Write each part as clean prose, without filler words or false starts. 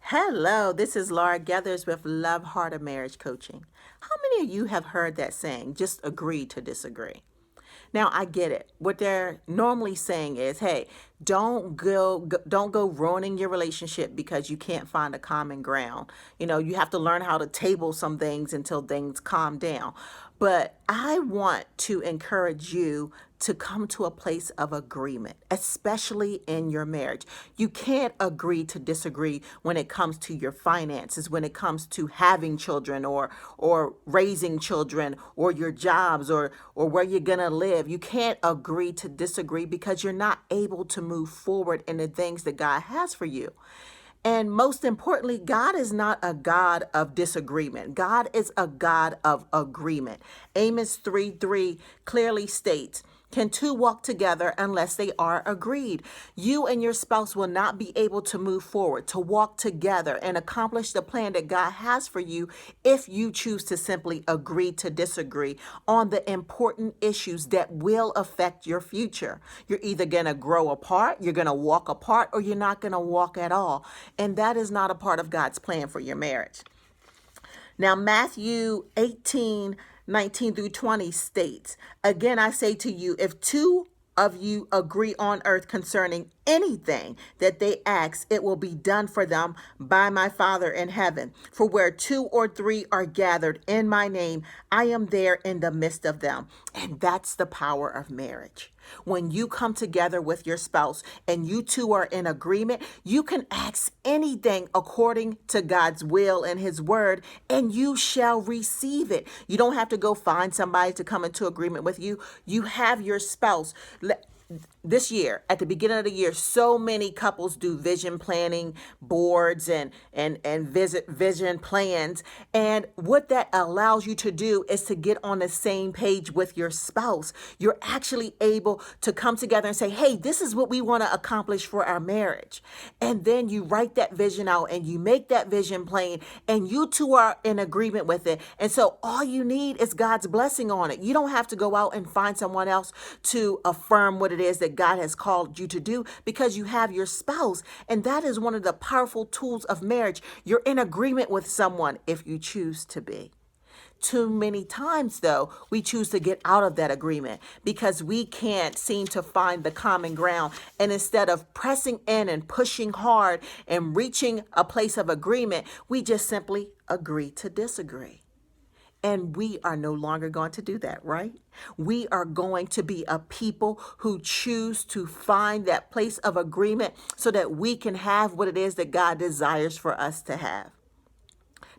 Hello, this is Laura Gathers with Love Heart of Marriage Coaching. How many of you have heard that saying, just agree to disagree? Now I get it. What they're normally saying is, hey, don't go ruining your relationship because you can't find a common ground. You have to learn how to table some things until things calm down. But I want to encourage you to come to a place of agreement, especially in your marriage. You can't agree to disagree when it comes to your finances, when it comes to having children or raising children or your jobs or where you're going to live. You can't agree to disagree because you're not able to move forward in the things that God has for you. And most importantly, God is not a God of disagreement. God is a God of agreement. Amos 3:3 clearly states, can two walk together unless they are agreed? You and your spouse will not be able to move forward, to walk together and accomplish the plan that God has for you if you choose to simply agree to disagree on the important issues that will affect your future. You're either going to grow apart, you're going to walk apart, or you're not going to walk at all. And that is not a part of God's plan for your marriage. Now, Matthew 18:19 through 20 states, again, I say to you, if two of you agree on earth concerning anything that they ask, it will be done for them by my Father in heaven. For where two or three are gathered in my name, I am there in the midst of them. And that's the power of marriage. When you come together with your spouse and you two are in agreement, you can ask anything according to God's will and his word, and you shall receive it. You don't have to go find somebody to come into agreement with you. You have your spouse. This year, at the beginning of the year, so many couples do vision planning boards and visit vision plans. And what that allows you to do is to get on the same page with your spouse. You're actually able to come together and say, hey, this is what we want to accomplish for our marriage. And then you write that vision out and you make that vision plain, and you two are in agreement with it. And so all you need is God's blessing on it. You don't have to go out and find someone else to affirm what it is that God has called you to do, because you have your spouse. And that is one of the powerful tools of marriage. You're in agreement with someone if you choose to be. Too many times, though, we choose to get out of that agreement because we can't seem to find the common ground. And instead of pressing in and pushing hard and reaching a place of agreement, we just simply agree to disagree. And we are no longer going to do that, right? We are going to be a people who choose to find that place of agreement so that we can have what it is that God desires for us to have.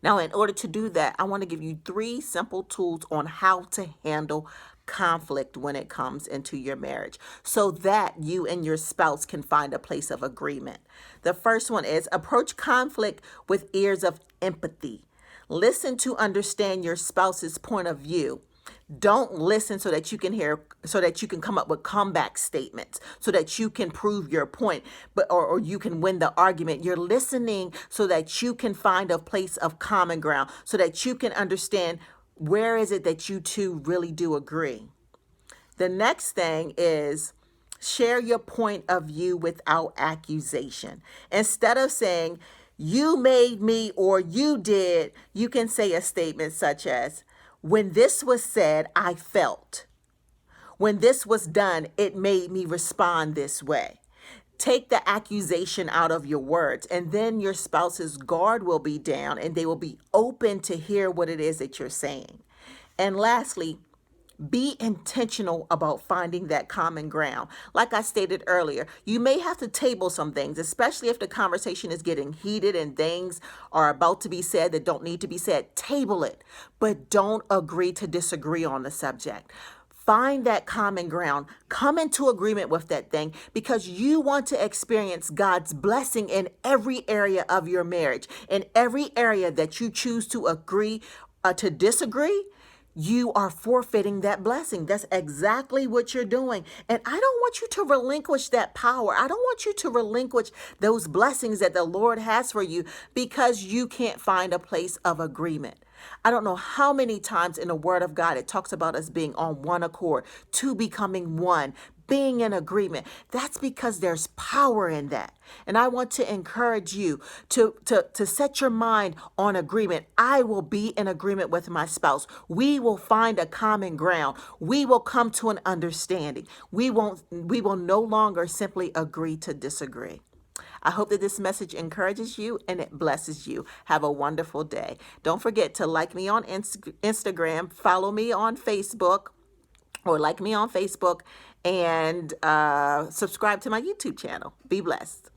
Now, in order to do that, I want to give you 3 simple tools on how to handle conflict when it comes into your marriage so that you and your spouse can find a place of agreement. The first one is approach conflict with ears of empathy. Listen to understand your spouse's point of view. Don't listen so that you can come up with comeback statements so that you can prove your point, or you can win the argument. You're listening so that you can find a place of common ground, so that you can understand where is it that you two really do agree. The next thing is share your point of view without accusation. Instead of saying, you made me or you did, you can say a statement such as, when this was said, I felt. When this was done, it made me respond this way. Take the accusation out of your words, and then your spouse's guard will be down and they will be open to hear what it is that you're saying. And lastly, be intentional about finding that common ground. Like I stated earlier, you may have to table some things, especially if the conversation is getting heated and things are about to be said that don't need to be said. Table it, but don't agree to disagree on the subject. Find that common ground. Come into agreement with that thing because you want to experience God's blessing in every area of your marriage. In every area that you choose to agree to disagree, you are forfeiting that blessing. That's exactly what you're doing. And I don't want you to relinquish that power. I don't want you to relinquish those blessings that the Lord has for you because you can't find a place of agreement. I don't know how many times in the Word of God it talks about us being on one accord, two becoming one, being in agreement. That's because there's power in that. And I want to encourage you to set your mind on agreement. I will be in agreement with my spouse. We will find a common ground. We will come to an understanding. We will no longer simply agree to disagree. I hope that this message encourages you and it blesses you. Have a wonderful day. Don't forget to like me on Instagram, follow me on Facebook, or like me on Facebook, and subscribe to my YouTube channel. Be blessed.